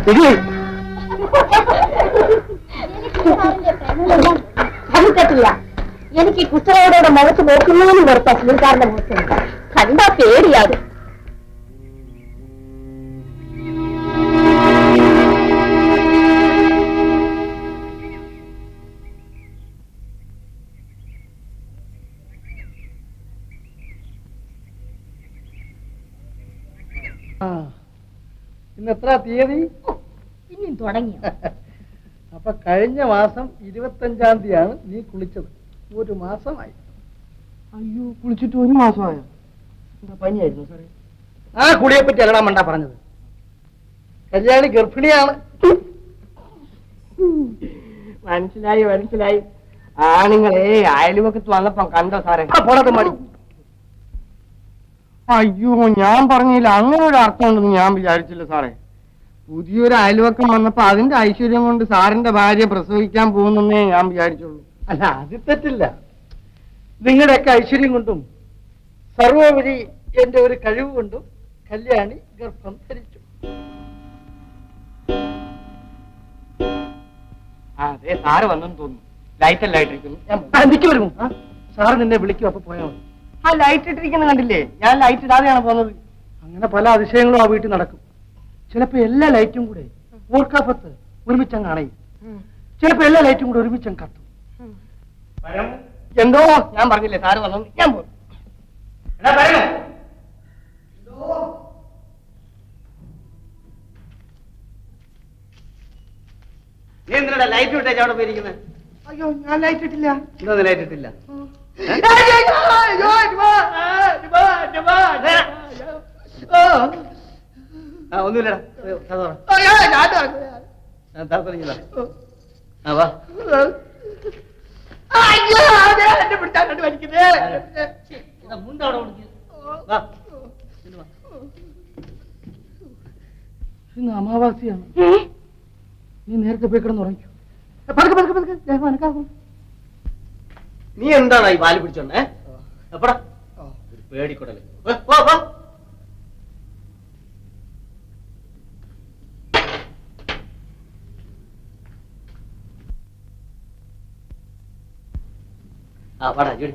അത് പറ്റില്ല. എനിക്ക് ഈ കുട്ടികളോടെ മുഖത്ത് നോക്കുന്നതിനും വെറുത്ത അസുഖക്കാരന്റെ മുഖത്തുണ്ട്. കണ്ടാ പേടിയാകും. ഇന്ന് എത്ര തീയതി? ഇനിയും തുടങ്ങിയോ? അപ്പൊ കഴിഞ്ഞ മാസം 25-ാം തീയതിയാണ് നീ കുളിച്ചത്. 1 മാസമായി. അയ്യോ, കുളിച്ചിട്ട് 1 മാസമായോ? എന്താ പനിയായിരുന്നു സാറേ? ആ കുളിയെ പറ്റി അല്ലടാ മണ്ട പറഞ്ഞത്. കല്യാണി ഗർഭിണിയാണ്. മനസ്സിലായി. ആണുങ്ങളെ അയൽവക്കത്ത് വന്നപ്പം കണ്ടോ സാറേ? പോണത് മതി. അയ്യോ, ഞാൻ പറഞ്ഞില്ല, അങ്ങനെ ഒരു അർത്ഥം ഉണ്ടെന്ന് ഞാൻ വിചാരിച്ചില്ല സാറേ. പുതിയൊരു അയൽവക്കം വന്നപ്പോ അതിന്റെ ഐശ്വര്യം കൊണ്ട് സാറിന്റെ ഭാര്യ പ്രസവിക്കാൻ പോകുന്നേ ഞാൻ വിചാരിച്ചുള്ളൂ. അല്ല, അത് തെറ്റില്ല. നിങ്ങളുടെയൊക്കെ ഐശ്വര്യം കൊണ്ടും സർവോപരി എന്റെ ഒരു കഴിവ് കൊണ്ടും കല്യാണി ഗർഭം ധരിച്ചു. അതെ, സാറ് വന്നെന്ന് തോന്നുന്നു. ലൈറ്റ് എല്ലാം ഇട്ടിരിക്കുന്നു. എനിക്ക് വരുമോ? സാറ് നിന്നെ വിളിക്കും, അപ്പൊ പോയാൽ മതി. ആ ലൈറ്റ് ഇട്ടിരിക്കുന്ന കണ്ടില്ലേ? ഞാൻ ലൈറ്റ് ഇടാതെയാണ് പോകുന്നത്. അങ്ങനെ പല അതിശയങ്ങളും ആ വീട്ടിൽ നടക്കും. ചിലപ്പോ എല്ലാ ലൈറ്റും കൂടെ ഓർക്കാപ്പത്ത് ഒരുമിച്ചങ്ങ് അണയും. ചിലപ്പോ എല്ലാ ലൈറ്റും കൂടെ ഒരുമിച്ചങ്ങ് കത്തും. എന്തോ ഞാൻ പറഞ്ഞില്ലേ സാറ് വന്നു, ഞാൻ പോകും. നീ എന്തിനാ ലൈറ്റ് വിട്ടേച്ച് അവിടെ പോയിരിക്കുന്നത്? അയ്യോ, ഞാൻ ലൈറ്റ് ഇട്ടില്ല. എന്താ ലൈറ്റ് ഇട്ടില്ല? ഒന്നുമില്ലടാ. ഇന്ന് അമാവാസിയാണ്. നീ നേരത്തെ പോയി കിടന്ന് ഉറങ്ങിക്കോ. നീ എന്താണ് ഈ വാല് പിടിച്ചോണ്ടേ? എപ്പടാ ഒരു പേടിക്കൊടല്. ആ വാടാ ജോഡി.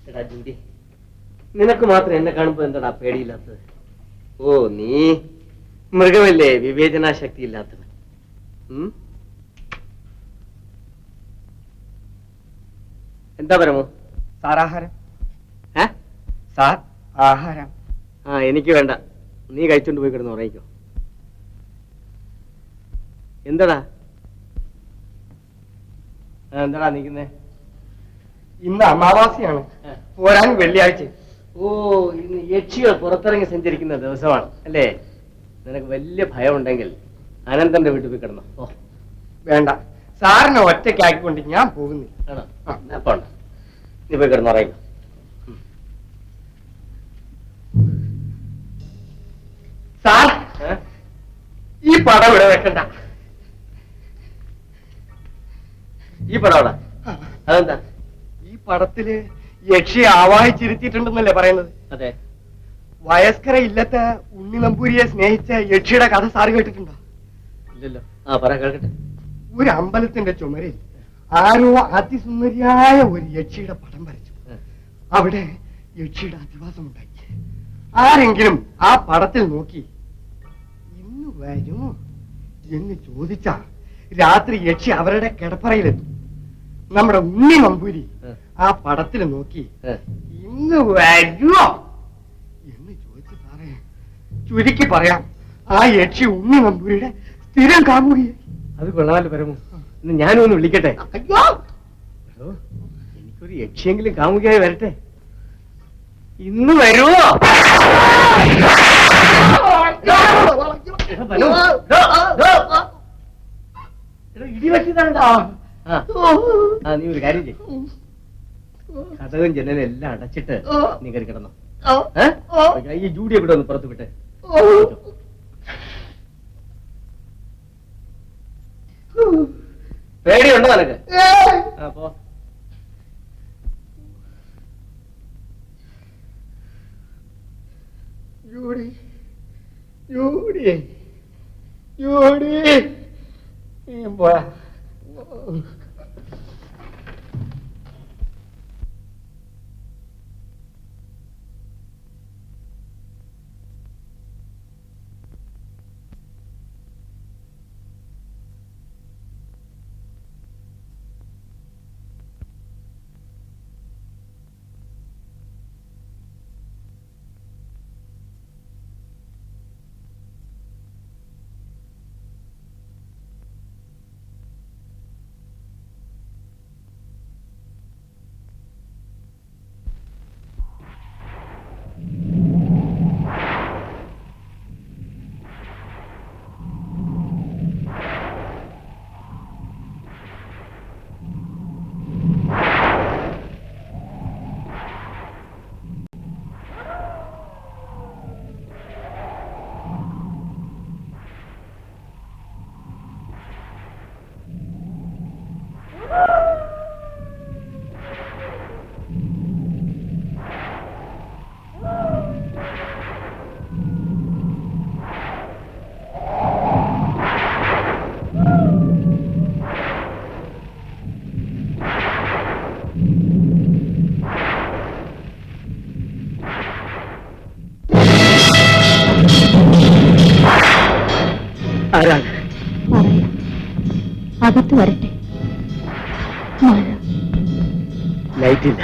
എടാ ജൂഡി, നിനക്ക് മാത്രം എന്നെ കാണുമ്പോ എന്താടാ പേടിയില്ലാത്തത്? ഓ, നീ മൃഗമല്ലേ, വിവേചനാശക്തി ഇല്ലാത്തത്. എന്താ പരമോ? സാറാഹാരം. സാർ ആഹാരം. ആ, എനിക്ക് വേണ്ട. നീ കഴിച്ചോണ്ട് പോയി കിടന്ന് ഉറങ്ങിക്കോ. എന്താടാ എന്താടാ നിൽക്കുന്നേ? ഇന്ന് അമാവാസിയാണ്, പോരാൻ വെള്ളിയാഴ്ച. ഓ, ഇന്ന് യക്ഷികൾ പുറത്തിറങ്ങി സഞ്ചരിക്കുന്ന ദിവസമാണ് അല്ലേ? നിനക്ക് വലിയ ഭയം ഉണ്ടെങ്കിൽ അനന്തന്റെ വീട്ടിൽ പോയി കിടന്നോ. ഓ വേണ്ട, സാറിനെ ഒറ്റയ്ക്കാക്കിക്കൊണ്ട് ഞാൻ പോകുന്നില്ല. ആണോ? അപ്പൊ നീ പോയി കിടന്നുറങ്ങിക്കോ. സാർ, ഈ പടം ഇവിടെ വെക്കണ്ട. ഈ പടം അവിടെ? അതെന്താ? ഈ പടത്തില് യക്ഷി ആവാഹിച്ചിരുത്തിയിട്ടുണ്ടെന്നല്ലേ പറയുന്നത്? അതെ. വയസ്കര ഇല്ലത്തെ ഉണ്ണി നമ്പൂരിയെ സ്നേഹിച്ച യക്ഷിയുടെ കഥ സാറ് കേട്ടിട്ടുണ്ടോ? ഇല്ലല്ലോ. ആ, പറ, കേൾക്കട്ടെ. ഒരു അമ്പലത്തിന്റെ ചുമരിൽ ആരോ അതിസുന്ദരിയായ ഒരു യക്ഷിയുടെ പടം വരച്ചു. അവിടെ യക്ഷിയുടെ അധിവാസം ഉണ്ടാക്കി. ആരെങ്കിലും ആ പടത്തിൽ നോക്കി ഇന്ന് വരുമോ എന്ന് ചോദിച്ചാ രാത്രി യക്ഷി അവരുടെ കിടപ്പറയിലെത്തും. നമ്മുടെ ഉണ്ണി നമ്പൂരി ആ പടത്തിൽ നോക്കി ഇന്ന് വരുമോ എന്ന് ചോദിച്ചു. സാറേ, ചുരുക്കി പറയാം, ആ യക്ഷി ഉണ്ണി നമ്പൂരിയുടെ സ്ഥിരം കാമുകിയായി. അത് കൊള്ളാമല്ലോ പരമു. ഇന്ന് ഞാനും ഒന്ന് വിളിക്കട്ടെ? അയ്യോ, എനിക്കൊരു യക്ഷിയെങ്കിലും കാമുകിയായി വരട്ടെ. ഇന്ന് വരുമോ? ഇടിവെട്ടിതാണ്ടാ. നീ ഒരു കാര്യം ചെയ്യും, കഥകും ജനലും എല്ലാം അടച്ചിട്ട് നീ കയറി കിടന്നോ. ഈ ജൂഡിയെ കൂടെ ഒന്ന് പുറത്ത് വിട്ടെ. പേടിയുണ്ടോ നിനക്ക്? അപ്പോ ജൂഡി ജൂഡി ജൂഡി നീ പോടാ. ആരാണ്? പറയാം, അകത്ത് വരട്ടെ. മഴ. ലൈറ്റില്ല.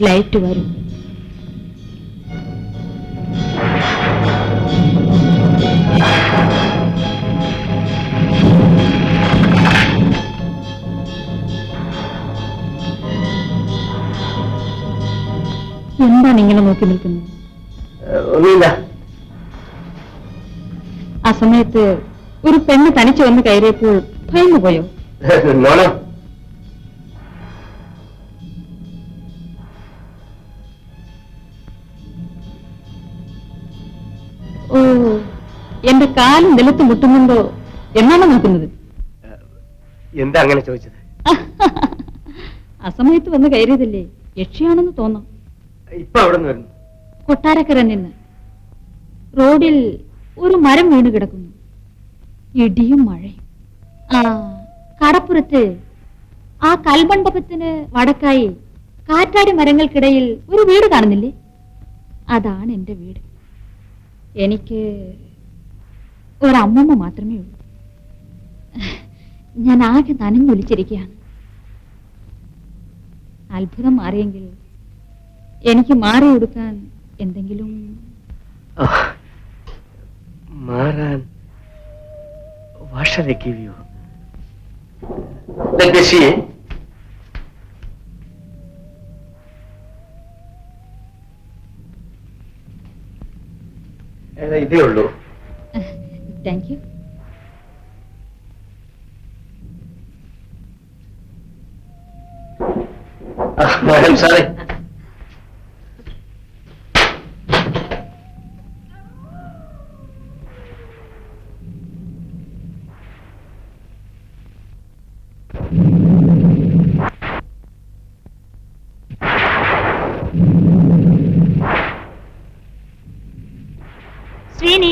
ലൈറ്റ് വരും. എന്താണ് ഇങ്ങനെ നോക്കി നിൽക്കുന്നത്? ഒന്നുമില്ല. ആ സമയത്ത് ഒരു പെണ്ണ് തനിച്ചു വന്ന് കയറിയപ്പോൾ ഭയന്നു പോയോ? നോണോ? ഓ, എന്റെ കാലും നിലത്ത് മുട്ടുന്നുണ്ടോ എന്നാണ് നോക്കുന്നത്? എന്താ അങ്ങനെ ചോദിച്ചത്? ആ സമയത്ത് വന്ന് കയറിയതല്ലേ, യക്ഷിയാണെന്ന് തോന്നാം. ഇപ്പൊ അവിടെ നിന്ന് വരുന്നു. കൊട്ടാരക്കര നിന്ന് റോഡിൽ ഒരു മരം വീണ് കിടക്കുന്നു. ഇടിയും മഴയും. ആ കടപ്പുറത്ത് ആ കൽമണ്ഡപത്തിന് വടക്കായി കാറ്റാടി മരങ്ങൾക്കിടയിൽ ഒരു വീട് കാണുന്നില്ലേ? അതാണ് എന്റെ വീട്. എനിക്ക് ഒരമ്മമ്മ മാത്രമേ ഉള്ളൂ. ഞാൻ ആകെ നനഞ്ഞൊലിച്ചിരിക്കുകയാണ്. അത്ഭുതം മാറിയെങ്കിൽ എനിക്ക് മാറി കൊടുക്കാൻ എന്തെങ്കിലും. മാറാൻ? What shall I give you? Let me see. ഇതേ ഉള്ളൂ. Thank you. മാഡം സാറേ, ശ്രീനി,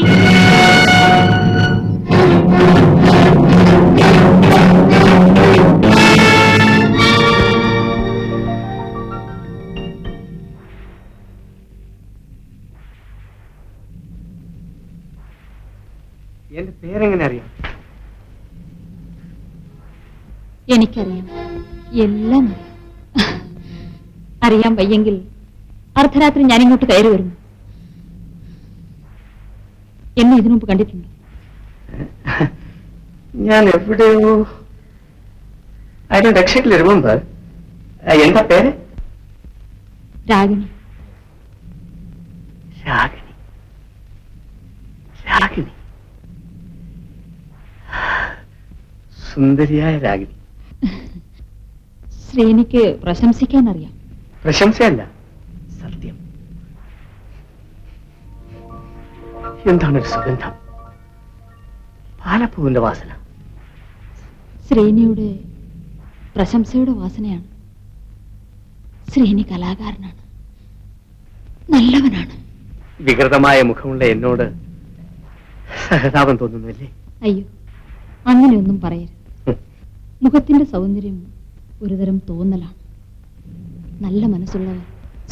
എന്റെ പേരെങ്ങനെ അറിയാം? എനിക്കറിയാം, എല്ലാം അറിയാം. അറിയാൻ വയ്യെങ്കിൽ അർദ്ധരാത്രി ഞാനിങ്ങോട്ട് കയറി വരുന്നു. എന്നെ ഇതിനു മുമ്പ് കണ്ടിട്ടുണ്ടോ? ഞാൻ എവിടെയോ ഐ ഡോണ്ട് എക്സാക്ട്ലി റിമെമ്പർ. എന്താ പേര്? രാഗിണി. രാഗിണി. രാഗിണി, സുന്ദരിയായ രാഗിണി. ശ്രീനിക്ക് പ്രശംസിക്കാൻ അറിയാം. പ്രശംസയല്ല, സത്യം. എന്താണൊരു സുഗന്ധം, പാലപ്പൂവിന്റെ വാസന. ശ്രീനിയുടെ പ്രശംസയുടെ വാസനയാണ്. ശ്രീനി കലാകാരനാണ്, നല്ലവനാണ്. വികൃതമായ മുഖമുള്ള എന്നോട് സഹതാപം തോന്നുന്നല്ലേ? അയ്യോ, അങ്ങനെയൊന്നും പറയരുത്. മുഖത്തിന്റെ സൗന്ദര്യം ഒരുതരം തോന്നലാണ്. നല്ല മനസ്സുള്ളവർ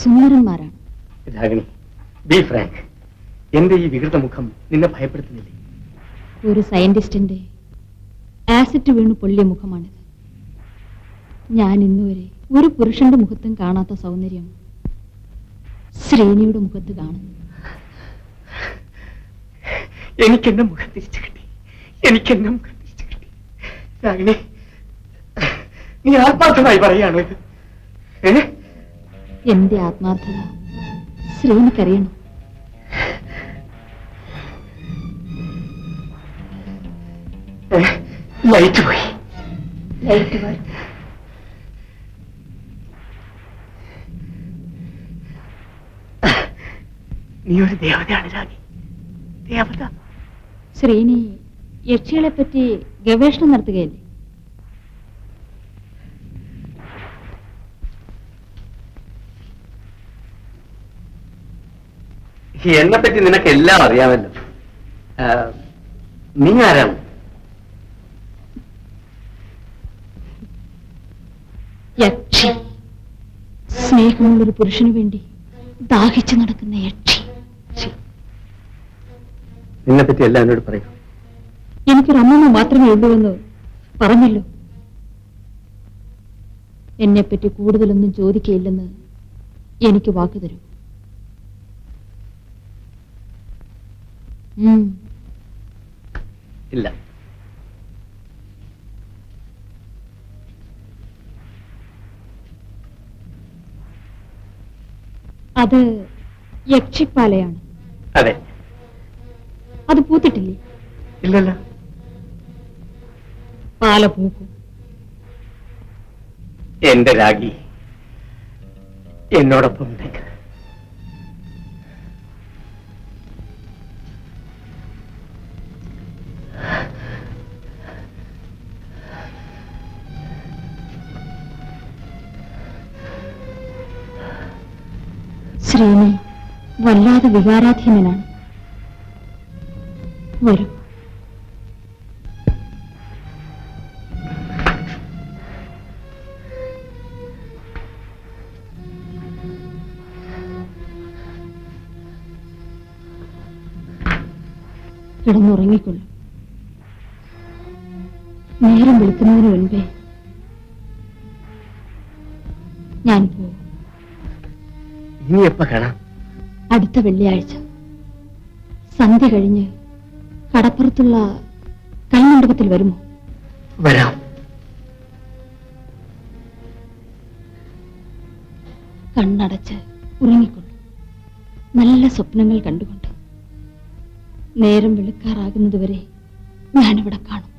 സുന്ദരന്മാരാണ്. Ragini, be frank. എന്റെ ഈ വികൃത മുഖം നിന്നെ ഭയപ്പെടുത്തുന്നില്ലേ? ഒരു സയന്റിസ്റ്റിന്റെ ആസിഡ് വീണു പൊള്ളിയ മുഖമാണിത്. ഞാൻ ഇന്നുവരെ ഒരു പുരുഷന്റെ മുഖത്തും കാണാത്ത സൗന്ദര്യം ശ്രീനിയുടെ മുഖത്ത് കാണുന്നു. എനിക്കെന്നെ മുഖം തിരിച്ചു കിട്ടി. എനിക്കെന്നെ മുഖം തിരിച്ചു കിട്ടി. രാഗിണി, നീ ആത്മാർത്ഥമായി പറയാണ് ഇത്? എന്റെ ആത്മാർത്ഥത ശ്രീനിക്കറിയണം. ലൈറ്റ് പോയി. ലൈറ്റ് വരും. നീ ഒരു ദേവതയാണ് രാഗി, ദേവത. ശ്രീനി യക്ഷികളെ പറ്റി ഗവേഷണം നടത്തുകയല്ലേ? എന്നെ പറ്റി നിനക്ക് എല്ലാം അറിയാമല്ലോ. നീ ആരാണ്? യക്ഷി. സ്നേഹമുള്ളൊരു പുരുഷന് വേണ്ടി ദാഹിച്ചു നടക്കുന്ന യക്ഷി. നിന്നെ പറ്റി എല്ലാം എന്നോട് പറയൂ. എനിക്കൊരു അമ്മമ്മ മാത്രമേ ഉള്ളൂവെന്ന് പറഞ്ഞല്ലോ. എന്നെപ്പറ്റി കൂടുതലൊന്നും ചോദിക്കയില്ലെന്ന് എനിക്ക് വാക്ക് തരൂ. ഇല്ല. അത് യക്ഷിപ്പാലയാണ്. അതെ. അത് പൂത്തിട്ടില്ലേ? ഇല്ലല്ല. പാല പൂക്കും. എന്റെ രാഗി എന്നോടൊപ്പം ഉണ്ടെങ്കിൽ ശ്രീനി വല്ലാതെ വികാരാധീനനാണ്. വരൂ. കിടന്നുറങ്ങിക്കൊള്ളു. നേരം വിളിക്കുന്നതിന് മുൻപേ ഞാൻ പോകും. ഇനി എപ്പ കാണാം? അടുത്ത വെള്ളിയാഴ്ച സന്ധ്യ കഴിഞ്ഞ് കടപ്പുറത്തുള്ള കൈമണ്ഡപത്തിൽ വരുമോ? വരാം. കണ്ണടച്ച് ഉറങ്ങിക്കൊള്ളു. നല്ല സ്വപ്നങ്ങൾ കണ്ടുകൊണ്ട് നേരം വെളുക്കാറാകുന്നതുവരെ ഞാനിവിടെ കാണും.